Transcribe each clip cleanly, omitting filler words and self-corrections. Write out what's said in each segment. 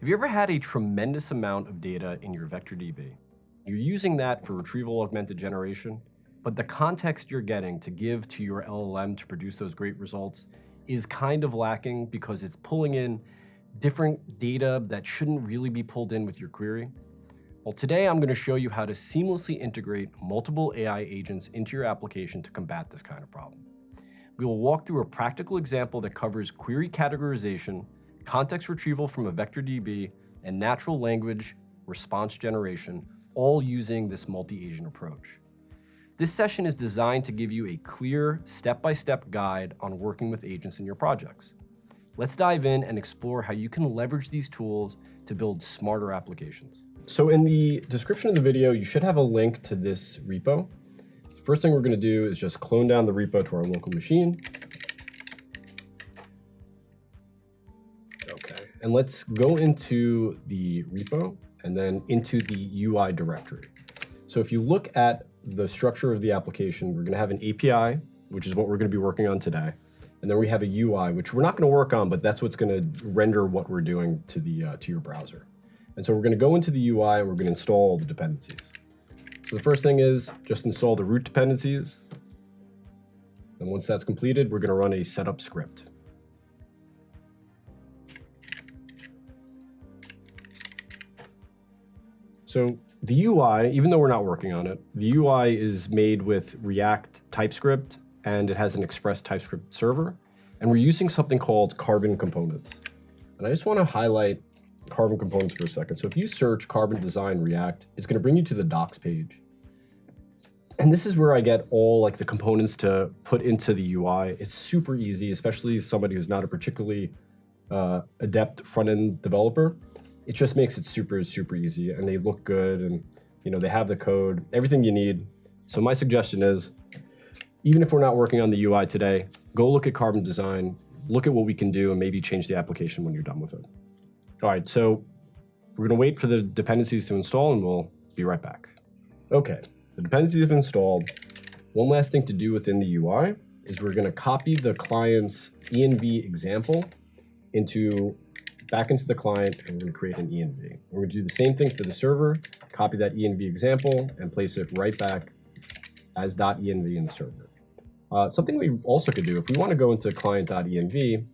Have you ever had a tremendous amount of data in your vector DB? You're using that for retrieval augmented generation, but the context you're getting to give to your LLM to produce those great results is kind of lacking because it's pulling in different data that shouldn't really be pulled in with your query. Well, today I'm going to show you how to seamlessly integrate multiple AI agents into your application to combat this kind of problem. We will walk through a practical example that covers query categorization, context retrieval from a vector DB, and natural language response generation, all using this multi-agent approach. This session is designed to give you a clear, step-by-step guide on working with agents in your projects. Let's dive in and explore how you can leverage these tools to build smarter applications. So in the description of the video, you should have a link to this repo. The first thing we're going to do is just clone down the repo to our local machine. And let's go into the repo and then into the UI directory. So if you look at the structure of the application, we're going to have an API, which is what we're going to be working on today. And then we have a UI, which we're not going to work on, but that's what's going to render what we're doing to your browser. And so we're going to go into the UI and we're going to install all the dependencies. So the first thing is just install the root dependencies. And once that's completed, we're going to run a setup script. So the UI, even though we're not working on it, the UI is made with React TypeScript, and it has an Express TypeScript server. And we're using something called Carbon Components. And I just want to highlight Carbon Components for a second. So if you search Carbon Design React, it's going to bring you to the docs page. And this is where I get all like the components to put into the UI. It's super easy, especially as somebody who's not a particularly adept front-end developer. It just makes it super, super easy, and they look good, and they have the code, everything you need. So my suggestion is, even if we're not working on the UI today, go look at Carbon Design, look at what we can do, and maybe change the application when you're done with it. All right, so we're gonna wait for the dependencies to install, and we'll be right back. Okay, the dependencies have installed. One last thing to do within the UI is we're gonna copy the client's env example back into the client, and we're going to create an env. We're going to do the same thing for the server, copy that env example, and place it right back as .env in the server. Something we also could do, if we want to go into client.env,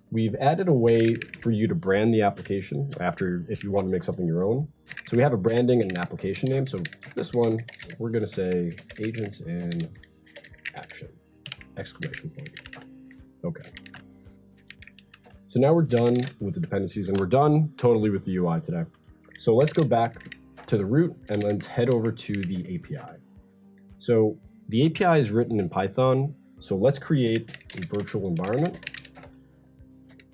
we've added a way for you to brand the application if you want to make something your own. So we have a branding and an application name. So this one, we're going to say agents in action, ! Okay. So now we're done with the dependencies, and we're done totally with the UI today. So let's go back to the root and let's head over to the API. So the API is written in Python. So let's create a virtual environment.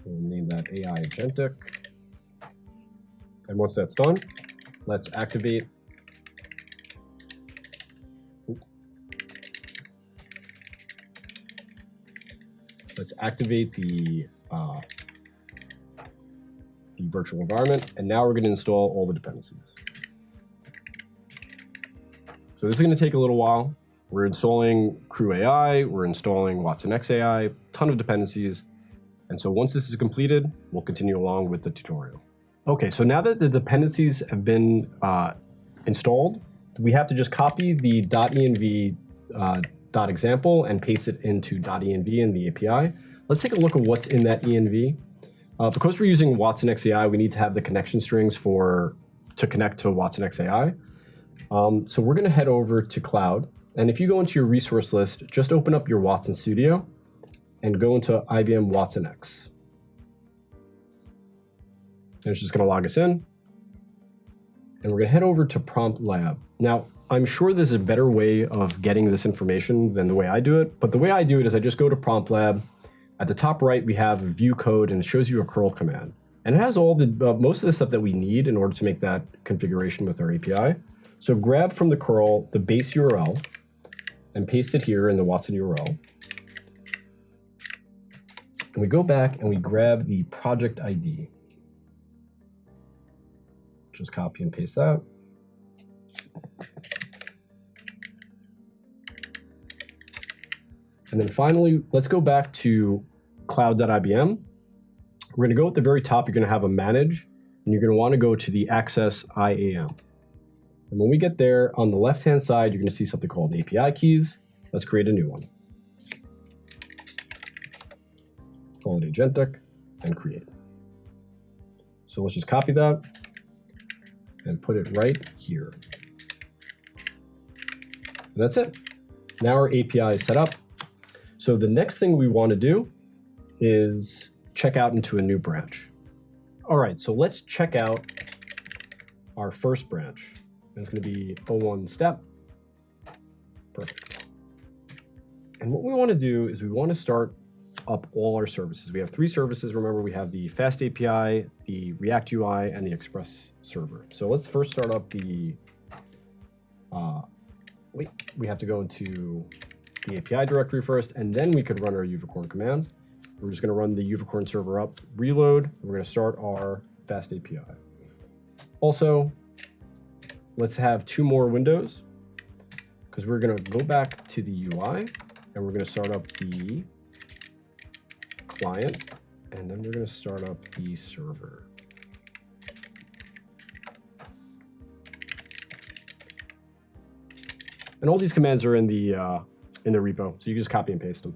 We'll name that AI Agentic. And once that's done, let's activate. Let's activate the virtual environment, and now we're going to install all the dependencies. So this is going to take a little while. We're installing Crew AI, we're installing watsonx AI, ton of dependencies. And so once this is completed, we'll continue along with the tutorial. Okay, so now that the dependencies have been installed, we have to just copy the .env .example and paste it into .env in the API. Let's take a look at what's in that env. Because we're using watsonx AI, we need to have the connection strings to connect to watsonx AI. So we're going to head over to Cloud. And if you go into your resource list, just open up your Watson Studio and go into IBM watsonx. And it's just going to log us in. And we're going to head over to Prompt Lab. Now, I'm sure there's a better way of getting this information than the way I do it. But the way I do it is I just go to Prompt Lab. At the top right, we have view code, and it shows you a curl command. And it has all the most of the stuff that we need in order to make that configuration with our API. So grab from the curl the base URL and paste it here in the Watson URL. And we go back and we grab the project ID. Just copy and paste that. And then finally, let's go back to cloud.ibm. We're going to go at the very top. You're going to have a manage. and you're going to want to go to the Access IAM. And when we get there, on the left-hand side, you're going to see something called API keys. Let's create a new one. Call it Agentic and create. So let's just copy that and put it right here. And that's it. Now our API is set up. So the next thing we want to do is check out into a new branch. All right, so let's check out our first branch. And it's going to be O1 step. Perfect. And what we want to do is we want to start up all our services. We have 3 services. Remember, we have the Fast API, the React UI, and the Express server. So let's first start up the, we have to go into the API directory first, and then we could run our uvicorn command. We're just going to run the uvicorn server up, reload, and we're going to start our Fast API. Also, let's have 2 more windows, because we're going to go back to the UI, and we're going to start up the client, and then we're going to start up the server. And all these commands are in the repo, so you can just copy and paste them.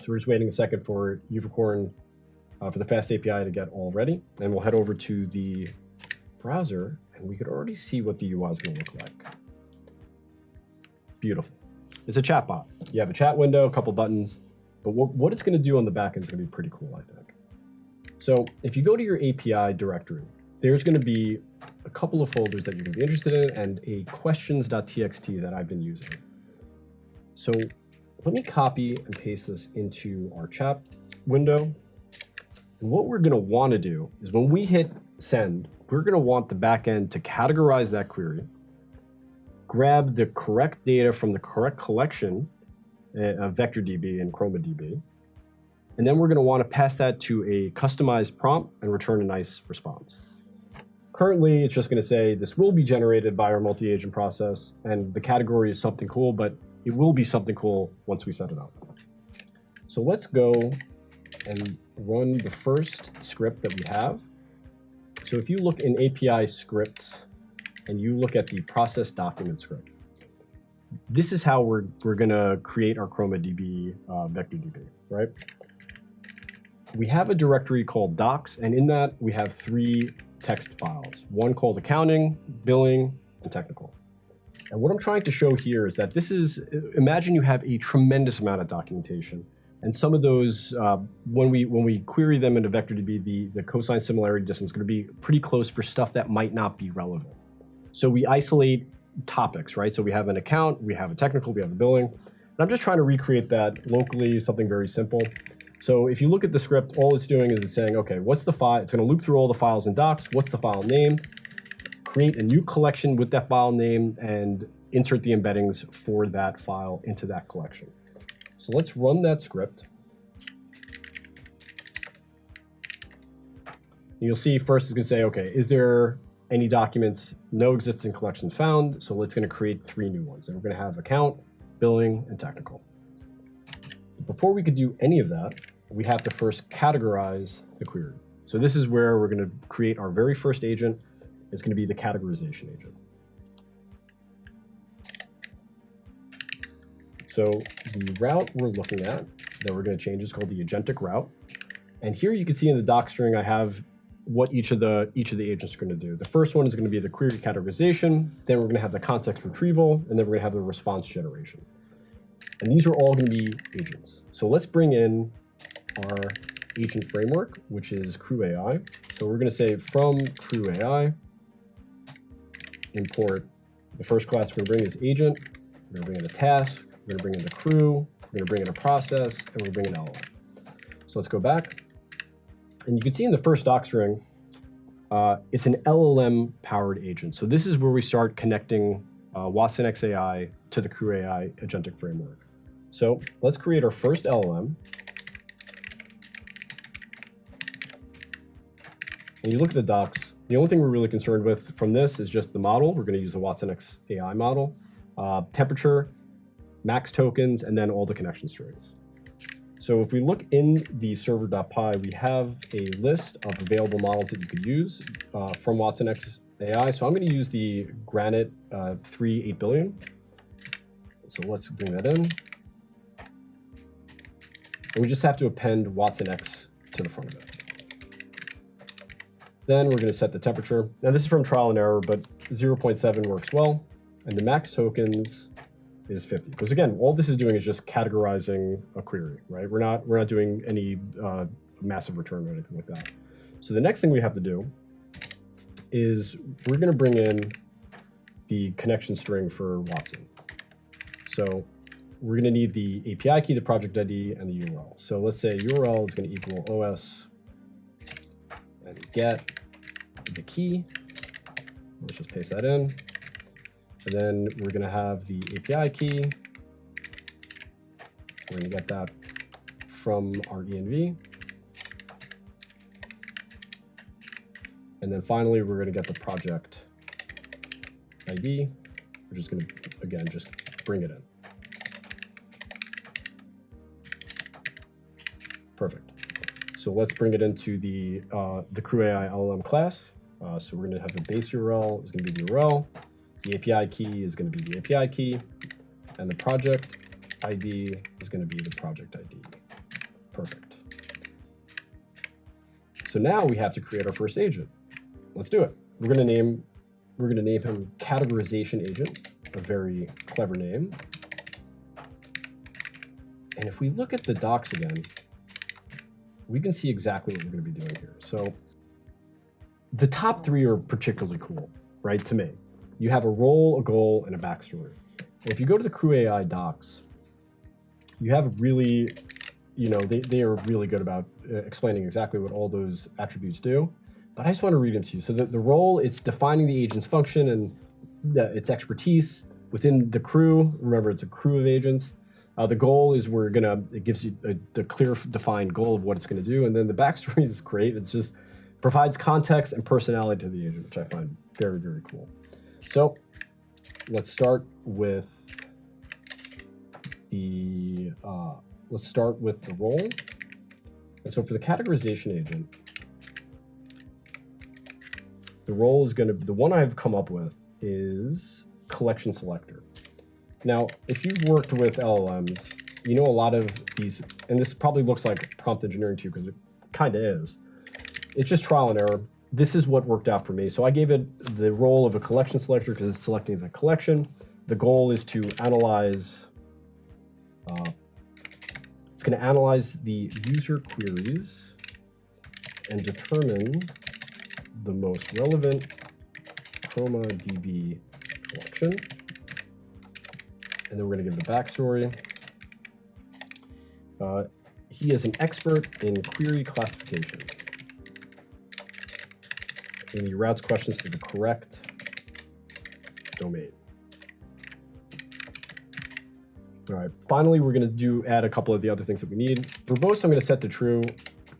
So we're just waiting a second for uvicorn, for the Fast API to get all ready, and we'll head over to the browser, and we could already see what the UI is going to look like. Beautiful. It's a chat bot. You have a chat window, a couple buttons, but what it's going to do on the back end is going to be pretty cool, I think. So if you go to your API directory, there's going to be a couple of folders that you're going to be interested in and a questions.txt that I've been using. So let me copy and paste this into our chat window. And what we're going to want to do is when we hit send, we're going to want the backend to categorize that query, grab the correct data from the correct collection of VectorDB and ChromaDB, and then we're going to want to pass that to a customized prompt and return a nice response. Currently, it's just going to say this will be generated by our multi-agent process, and the category is something cool, but it will be something cool once we set it up. So let's go and run the first script that we have. So if you look in API scripts and you look at the process document script, this is how we're going to create our ChromaDB VectorDB, right? We have a directory called docs, and in that we have 3 text files, one called accounting, billing, and technical. And what I'm trying to show here is that this is, imagine you have a tremendous amount of documentation. And some of those, when we query them into VectorDB, the cosine similarity distance is going to be pretty close for stuff that might not be relevant. So we isolate topics, right? So we have an account, we have a technical, we have a billing. And I'm just trying to recreate that locally, something very simple. So if you look at the script, all it's doing is it's saying, okay, what's the file? It's going to loop through all the files in docs. What's the file name? Create a new collection with that file name and insert the embeddings for that file into that collection. So let's run that script. You'll see first it's going to say, okay, is there any documents? No existing collections found. So it's going to create 3 new ones. And we're going to have account, billing, and technical. Before we could do any of that, we have to first categorize the query. So this is where we're going to create our very first agent. It's going to be the categorization agent. So the route we're looking at that we're going to change is called the agentic route. And here you can see in the doc string, I have what each of the agents are going to do. The first one is going to be the query categorization. Then we're going to have the context retrieval, and then we're going to have the response generation. And these are all going to be agents. So let's bring in our agent framework, which is Crew AI. So we're going to say from Crew AI, import the first class we're going to bring is agent. We're going to bring in a task. We're going to bring in the crew. We're going to bring in a process, and we're bringing in LLM. So let's go back. And you can see in the first doc string, it's an LLM-powered agent. So this is where we start connecting watsonx AI to the Crew AI agentic framework. So let's create our first LLM. And you look at the docs, the only thing we're really concerned with from this is just the model. We're going to use a watsonx AI model, temperature, max tokens, and then all the connection strings. So if we look in the server.py, we have a list of available models that you could use from watsonx AI. So I'm going to use the Granite 3 8 billion. So let's bring that in. And we just have to append watsonx to the front of it. Then we're going to set the temperature. Now this is from trial and error, but 0.7 works well. And the max tokens is 50. Because again, all this is doing is just categorizing a query, right? We're not doing any massive return or anything like that. So the next thing we have to do is we're going to bring in the connection string for Watson. So we're going to need the API key, the project ID, and the URL. So let's say URL is going to equal OS and get the key. Let's just paste that in. And then we're going to have the API key. We're going to get that from our env. And then finally, we're going to get the project ID. We're just going to, again, just bring it in. Perfect. So let's bring it into the Crew AI LLM class. So we're going to have the base URL is going to be the URL. The API key is going to be the API key. And the project ID is going to be the project ID. Perfect. So now we have to create our first agent. Let's do it. We're going to name him categorization agent, a very clever name. And if we look at the docs again, we can see exactly what we're going to be doing here. So the top three are particularly cool, right, to me. You have a role, a goal, and a backstory. And if you go to the Crew AI docs, you have really, they are really good about explaining exactly what all those attributes do. But I just want to read them to you. So the role, it's defining the agent's function and its expertise within the crew. Remember, it's a crew of agents. The goal is it gives you the clear defined goal of what it's going to do. And then the backstory is great. It's just provides context and personality to the agent, which I find very, very cool. So let's start with the role. And so for the categorization agent, the role is going to be, the one I've come up with is collection selector. Now, if you've worked with LLMs, you know a lot of these, and this probably looks like prompt engineering to you because it kind of is. It's just trial and error. This is what worked out for me. So I gave it the role of a collection selector because it's selecting the collection. The goal is to analyze, it's going to analyze the user queries and determine the most relevant ChromaDB collection. And then we're going to give the backstory. He is an expert in query classification. And he routes questions to the correct domain. All right, finally, we're going to add a couple of the other things that we need. Verbose, I'm going to set to true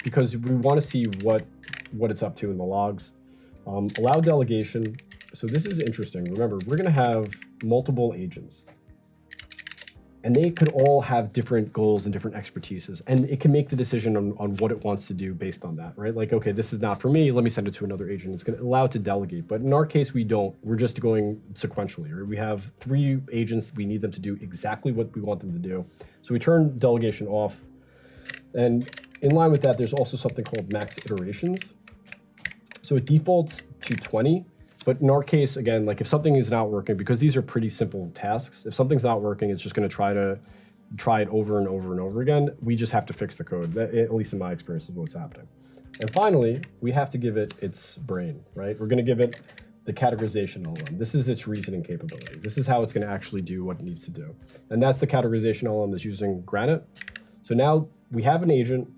because we want to see what it's up to in the logs. Allow delegation. So this is interesting. Remember, we're going to have multiple agents. And they could all have different goals and different expertises. And it can make the decision on what it wants to do based on that, right? Like, okay, this is not for me. Let me send it to another agent. It's going to allow it to delegate. But in our case, we don't. We're just going sequentially. Right? We have 3 agents. We need them to do exactly what we want them to do. So we turn delegation off. And in line with that, there's also something called max iterations. So it defaults to 20. But in our case, again, like if something is not working, because these are pretty simple tasks, if something's not working, it's just going to try it over and over and over again. We just have to fix the code. That, at least in my experience, is what's happening. And finally, we have to give it its brain, right? We're going to give it the categorization LLM. This is its reasoning capability. This is how it's going to actually do what it needs to do. And that's the categorization LLM that's using Granite. So now we have an agent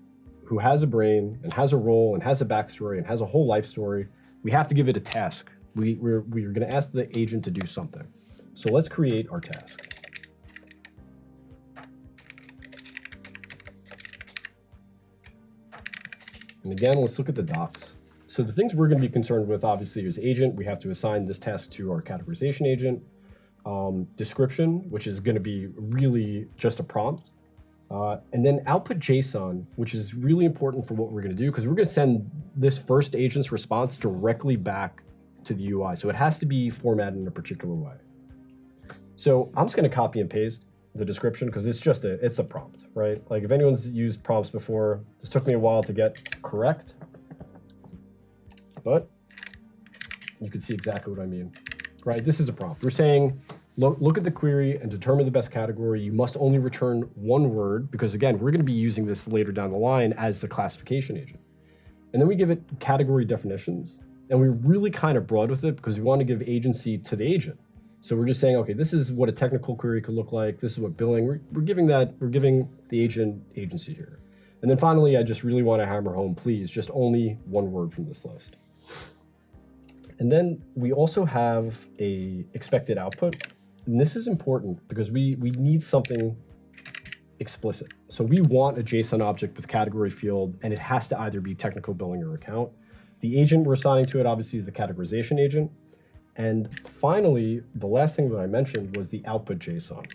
who has a brain and has a role and has a backstory and has a whole life story. We have to give it a task. We're going to ask the agent to do something. So let's create our task. And again, let's look at the docs. So the things we're going to be concerned with, obviously, is agent. We have to assign this task to our categorization agent. Description, which is going to be really just a prompt. And then output JSON, which is really important for what we're going to do, because we're going to send this first agent's response directly back to the UI. So it has to be formatted in a particular way. So I'm just going to copy and paste the description because it's a prompt, right? Like if anyone's used prompts before, this took me a while to get correct, but you can see exactly what I mean, right? This is a prompt. We're saying, look at the query and determine the best category. You must only return one word because again, we're going to be using this later down the line as the classification agent. And then we give it category definitions. And we're really kind of broad with it because we want to give agency to the agent. So we're just saying, okay, this is what a technical query could look like. This is what billing, we're giving the agent agency here. And then finally, I just really want to hammer home, please, just only one word from this list. And then we also have a expected output. And this is important because we need something explicit. So we want a JSON object with category field, and it has to either be technical billing or account. The agent we're assigning to it obviously is the categorization agent. And finally, the last thing that I mentioned was the output JSON.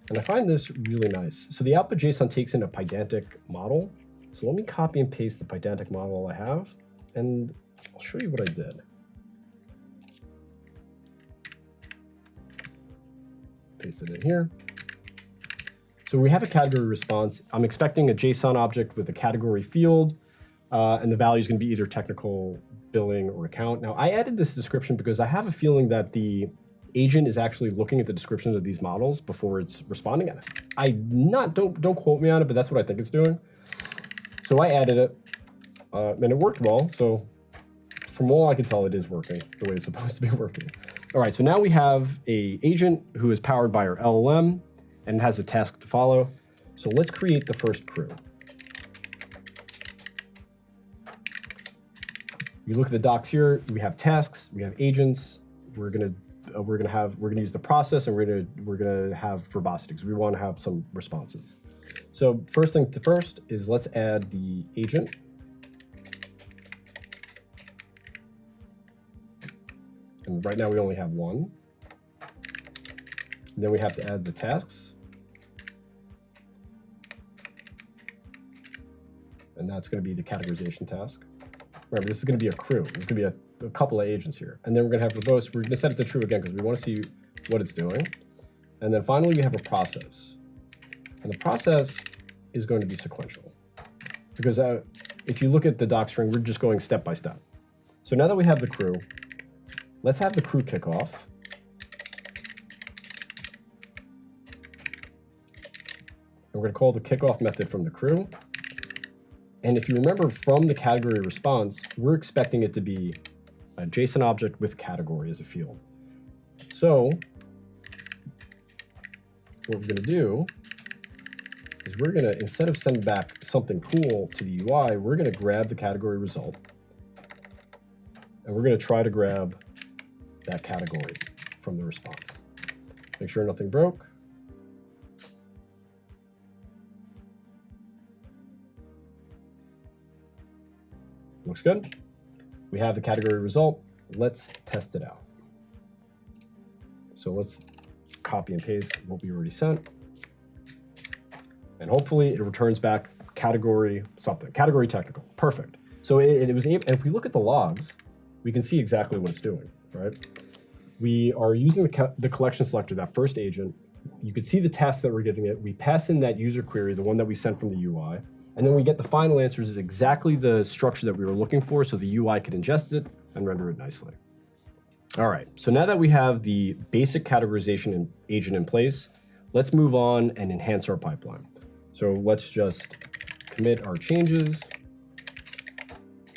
And I find this really nice. So the output JSON takes in a Pydantic model. So let me copy and paste the Pydantic model I have, and I'll show you what I did. Paste it in here. So we have a category response. I'm expecting a JSON object with a category field, and the value is going to be either technical, billing, or account. Now, I added this description because I have a feeling that the agent is actually looking at the descriptions of these models before it's responding. Don't quote me on it, but that's what I think it's doing. So I added it, and it worked well. So from all I can tell, it is working the way it's supposed to be working. All right, so now we have a agent who is powered by our LLM and has a task to follow. So let's create the first crew. You look at the docs here, we have tasks, we have agents. We're gonna use the process, and we're gonna have verbosity because we want to have some responses. So first thing to first is let's add the agent. And right now we only have one. And then we have to add the tasks. And that's going to be the categorization task. Remember, this is going to be a crew. There's going to be a couple of agents here. And then we're going to have verbose. We're going to set it to true again because we want to see what it's doing. And then finally, we have a process. And the process is going to be sequential. Because if you look at the doc string, we're just going step by step. So now that we have the crew, let's have the crew kick off. And we're going to call the kickoff method from the crew. And if you remember from the category response, we're expecting it to be a JSON object with category as a field. So what we're going to do is we're going to, instead of sending back something cool to the UI, we're going to grab the category result. And we're going to try to grab that category from the response. Make sure nothing broke. Looks good. We have the category result. Let's test it out. So let's copy and paste what we already sent. And hopefully it returns back category something, category technical. Perfect. So it was able, and if we look at the logs, we can see exactly what it's doing, right? We are using the collection selector, that first agent. You could see the task that we're giving it. We pass in that user query, the one that we sent from the UI. And then we get the final answers is exactly the structure that we were looking for, so the UI could ingest it and render it nicely. All right, so now that we have the basic categorization agent in place, let's move on and enhance our pipeline. So let's just commit our changes,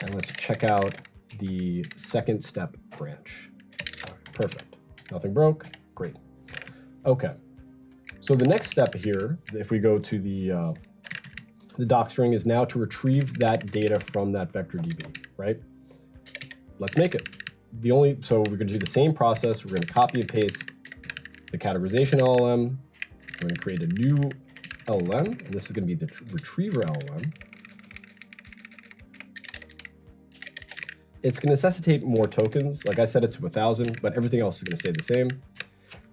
and let's check out the second step branch. All right, perfect. Nothing broke. Great. Okay. So the next step here, if we go to the doc string, is now to retrieve that data from that vector DB, right? Let's make it. So we're going to do the same process. We're going to copy and paste the categorization LLM. We're going to create a new LLM, and this is going to be the retriever LLM. It's going to necessitate more tokens. Like I said, it's to 1,000, but everything else is going to stay the same.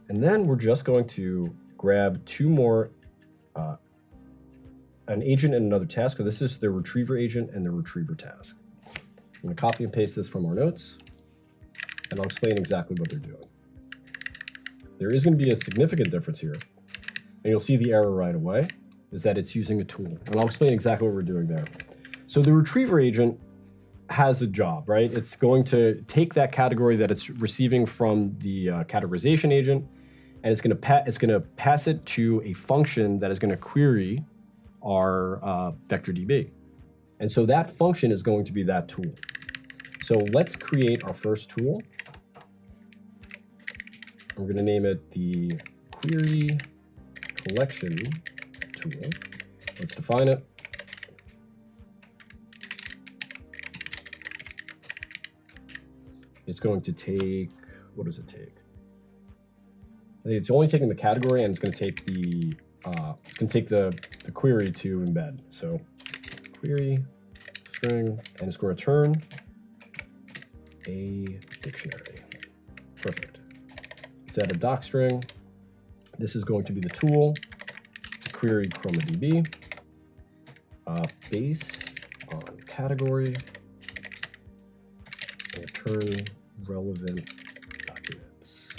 And then we're just going to grab two more an agent and another task. So this is the retriever agent and the retriever task. I'm going to copy and paste this from our notes, and I'll explain exactly what they're doing. There is going to be a significant difference here, and you'll see the error right away, is that it's using a tool. And I'll explain exactly what we're doing there. So the retriever agent has a job, right? It's going to take that category that it's receiving from the categorization agent, and it's going to pass it to a function that is going to query our vector DB. And so that function is going to be that tool. So let's create our first tool. We're going to name it the query collection tool. Let's define it. It's going to take, what does it take? I think it's only taking the category, and it's going to take the query to embed. So query string, and it's going to return a dictionary. Perfect. Let's add a doc string. This is going to be the tool to query ChromaDB based on category, and return relevant documents.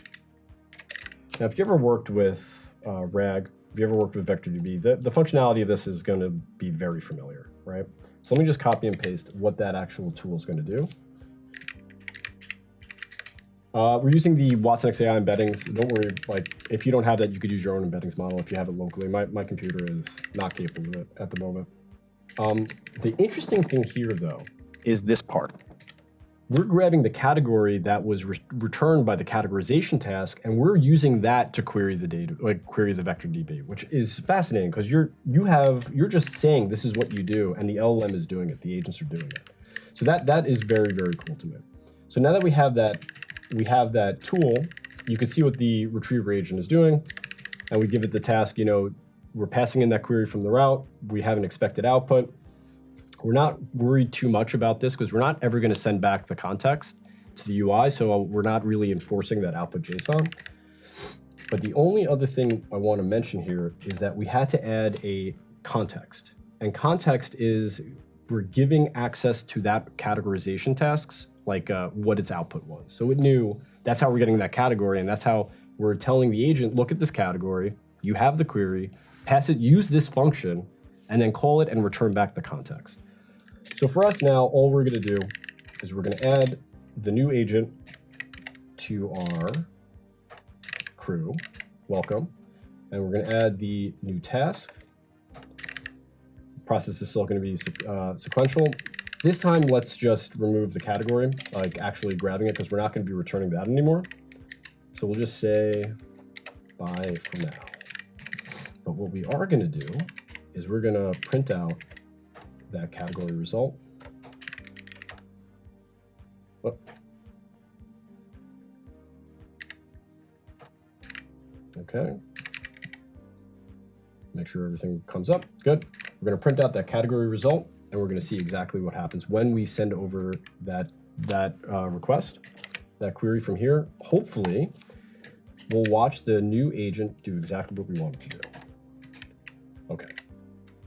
Now, if you ever worked with RAG, if you ever worked with VectorDB, the functionality of this is going to be very familiar, right? So let me just copy and paste what that actual tool is going to do. We're using the watsonx AI embeddings. Don't worry, like if you don't have that, you could use your own embeddings model if you have it locally. My computer is not capable of it at the moment. The interesting thing here, though, is this part. We're grabbing the category that was returned by the categorization task, and we're using that to query the data, like query the vector DB, which is fascinating because you're just saying this is what you do, and the LLM is doing it. The agents are doing it. So that is very, very cool to me. So now that we have that tool, you can see what the retriever agent is doing, and we give it the task. You know, we're passing in that query from the route. We have an expected output. We're not worried too much about this because we're not ever going to send back the context to the UI, so we're not really enforcing that output JSON. But the only other thing I want to mention here is that we had to add a context. And context is we're giving access to that categorization tasks, like what its output was. So it knew that's how we're getting that category, and that's how we're telling the agent, look at this category, you have the query, pass it, use this function, and then call it and return back the context. So for us now, all we're going to do is we're going to add the new agent to our crew, welcome, and we're going to add the new task. The process is still going to be sequential. This time, let's just remove the category, like actually grabbing it, because we're not going to be returning that anymore. So we'll just say bye for now. But what we are going to do is we're going to print out that category result. Whoop. Okay. Make sure everything comes up. Good. We're going to print out that category result, and we're going to see exactly what happens when we send over that request, that query from here. Hopefully, we'll watch the new agent do exactly what we want it to do. Okay.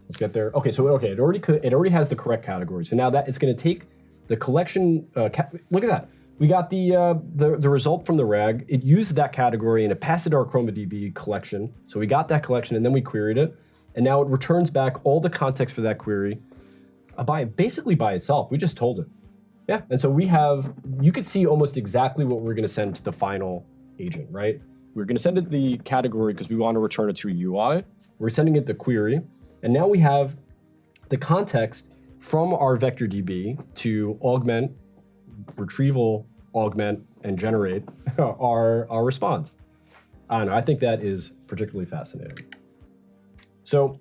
Let's get there. Okay, so it already has the correct category. So now that it's going to take the collection. Look at that. We got the result from the RAG. It used that category and it passed it to our ChromaDB collection. So we got that collection and then we queried it, and now it returns back all the context for that query basically by itself. We just told it. Yeah, and so you could see almost exactly what we're going to send to the final agent, right? We're going to send it the category because we want to return it to a UI. We're sending it the query. And now we have the context from our vector DB to augment, retrieval, augment, and generate our response. I don't know, I think that is particularly fascinating. So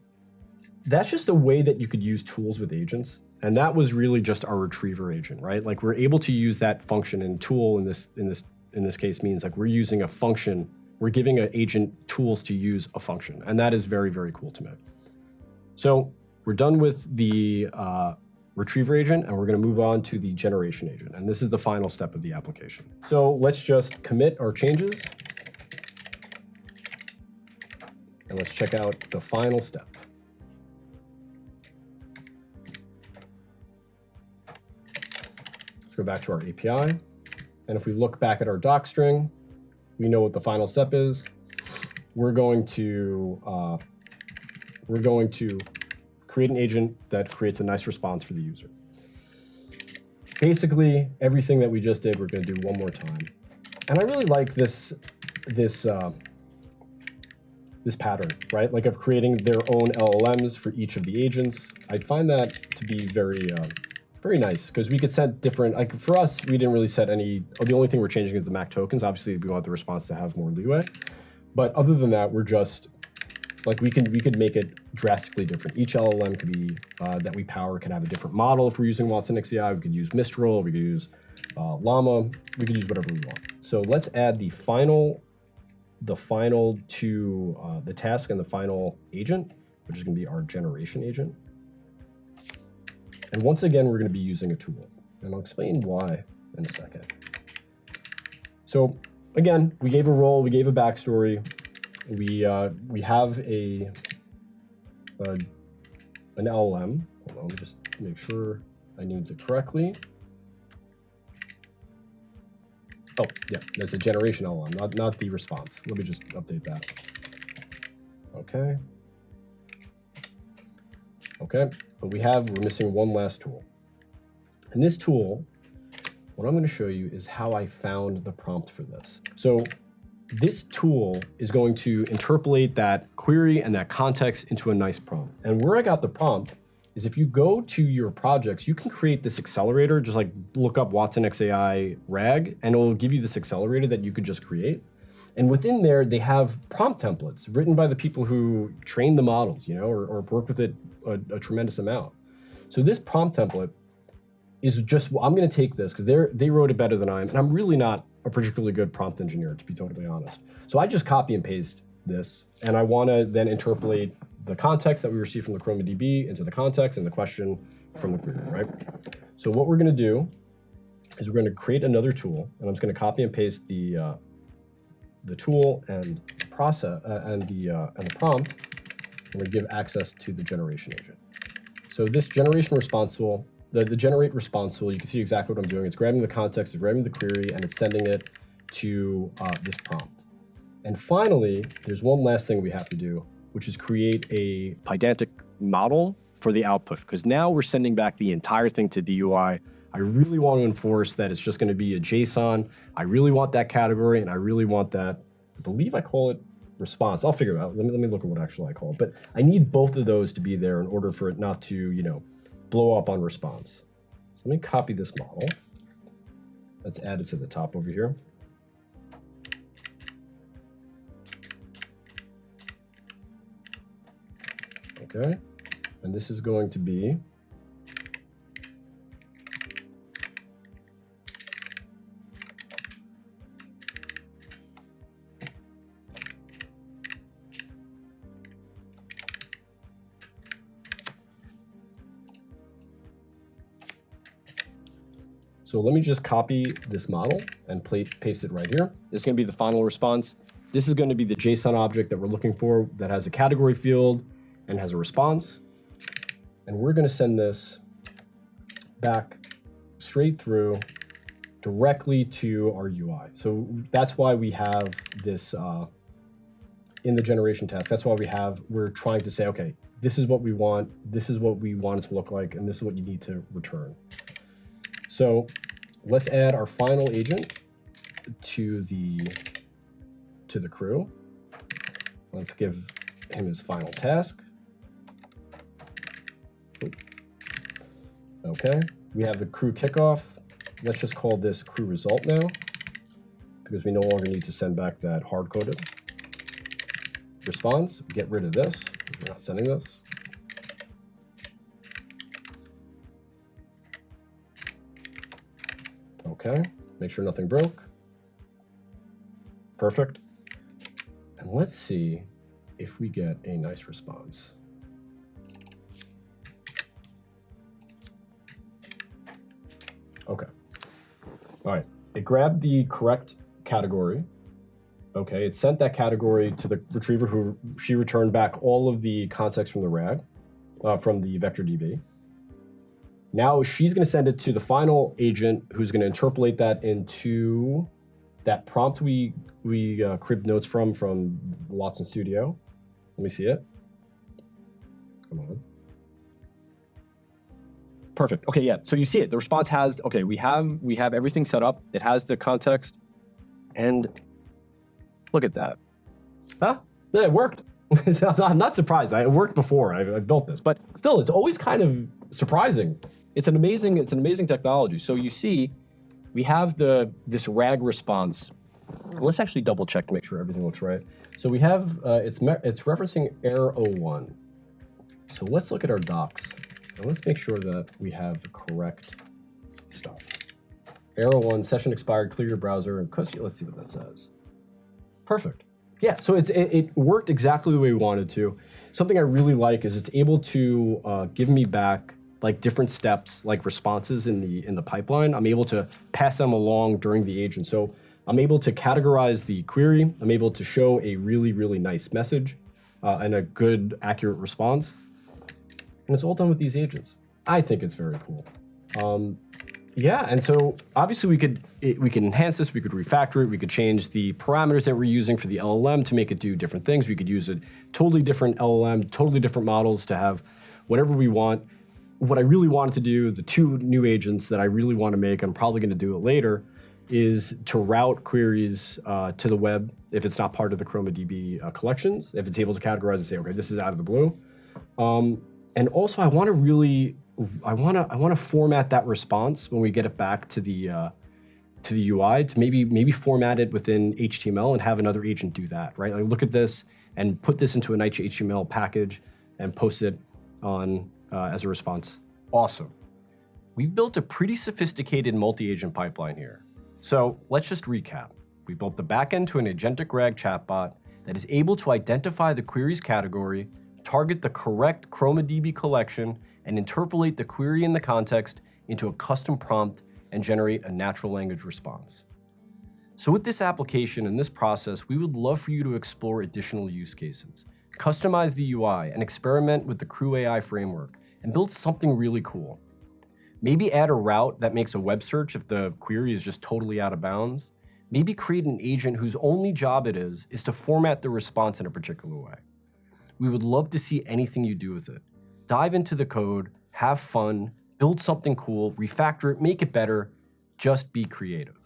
that's just a way that you could use tools with agents. And that was really just our retriever agent, right? Like we're able to use that function, and tool in this case means like we're using a function, we're giving an agent tools to use a function. And that is very, very cool to me. So we're done with the retriever agent, and we're going to move on to the generation agent. And this is the final step of the application. So let's just commit our changes. And let's check out the final step. go back to our API. And if we look back at our doc string, we know what the final step is. We're going to create an agent that creates a nice response for the user. Basically, everything that we just did, we're going to do one more time. And I really like this pattern, right? Like of creating their own LLMs for each of the agents. I find that to be very nice because we could set different, like for us, we didn't really set any, the only thing we're changing is the MAC tokens. Obviously, we want the response to have more leeway. But other than that, we're just, like we could make it drastically different. Each LLM could be, that we power could have a different model if we're using watsonx.ai. We could use Mistral, we could use Llama, we could use whatever we want. So let's add the final to the task and the final agent, which is going to be our generation agent. And once again, we're going to be using a tool, and I'll explain why in a second. So again, we gave a role, we gave a backstory, we have an LLM. Hold on, let me just make sure I named it correctly. Oh, yeah, that's a generation LLM, not the response. Let me just update that. Okay. Okay, but we're missing one last tool. And this tool, what I'm going to show you is how I found the prompt for this. So this tool is going to interpolate that query and that context into a nice prompt. And where I got the prompt is if you go to your projects, you can create this accelerator, just like look up watsonx.ai RAG, and it'll give you this accelerator that you could just create. And within there, they have prompt templates written by the people who train the models, or work with it a tremendous amount. So this prompt template is just, I'm going to take this because they wrote it better than I am, and I'm really not a particularly good prompt engineer, to be totally honest. So I just copy and paste this, and I want to then interpolate the context that we received from the Chroma DB into the context and the question from the query, right? So what we're going to do is we're going to create another tool, and I'm just going to copy and paste the tool and process and the prompt. I'm going to give access to the generation agent. So this generation response tool, the generate response tool, you can see exactly what I'm doing. It's grabbing the context, it's grabbing the query, and it's sending it to this prompt. And finally, there's one last thing we have to do, which is create a Pydantic model for the output, because now we're sending back the entire thing to the UI. I really want to enforce that it's just going to be a JSON. I really want that category, and I really want that, I believe I call it response. I'll figure it out. Let me look at what actually I call it. But I need both of those to be there in order for it not to, blow up on response. So let me copy this model. Let's add it to the top over here. Okay, and this is going to be so let me just copy this model and paste it right here. This is going to be the final response. This is going to be the JSON object that we're looking for that has a category field and has a response. And we're going to send this back straight through directly to our UI. So that's why we have this in the generation task. That's why we're trying to say, okay, this is what we want. This is what we want it to look like. And this is what you need to return. So let's add our final agent to the crew. Let's give him his final task. Okay, we have the crew kickoff. Let's just call this crew result now, because we no longer need to send back that hard-coded response. Get rid of this. We're not sending this. Okay, make sure nothing broke. Perfect. And let's see if we get a nice response. Okay. All right. It grabbed the correct category. Okay. It sent that category to the retriever who she returned back all of the context from the RAG, from the vector DB. Now she's going to send it to the final agent who's going to interpolate that into that prompt we cribbed notes from Watson Studio. Let me see it. Come on. Perfect. Okay, yeah. So you see it. The response has, okay, we have everything set up. It has the context. And look at that. Huh? Yeah, it worked. I'm not surprised. It worked before. I built this, but still, it's always kind of surprising. It's an amazing technology. So you see, we have this RAG response. Let's actually double check to make sure everything looks right. So we have it's referencing error 01. So let's look at our docs and let's make sure that we have the correct stuff. Error 1, session expired, clear your browser, and let's see what that says. Perfect. Yeah, so it worked exactly the way we wanted to. Something I really like is it's able to give me back like different steps, like responses in the pipeline. I'm able to pass them along during the agent. So I'm able to categorize the query. I'm able to show a really, really nice message and a good, accurate response. And it's all done with these agents. I think it's very cool. Yeah, and so obviously we could enhance this, we could refactor it, we could change the parameters that we're using for the LLM to make it do different things. We could use a totally different LLM, totally different models to have whatever we want. What I really wanted to do, the two new agents that I really want to make, I'm probably going to do it later, is to route queries to the web if it's not part of the ChromaDB collections, if it's able to categorize and say, okay, this is out of the blue. And also I want to format that response when we get it back to the UI to maybe format it within HTML and have another agent do that, right? Like look at this and put this into a nice HTML package and post it on as a response. Awesome. We've built a pretty sophisticated multi-agent pipeline here. So let's just recap. We built the backend to an agentic RAG chatbot that is able to identify the query's category, target the correct ChromaDB collection, and interpolate the query in the context into a custom prompt and generate a natural language response. So with this application and this process, we would love for you to explore additional use cases, customize the UI, and experiment with the Crew AI framework, and build something really cool. Maybe add a route that makes a web search if the query is just totally out of bounds. Maybe create an agent whose only job it is to format the response in a particular way. We would love to see anything you do with it. Dive into the code, have fun, build something cool, refactor it, make it better, just be creative.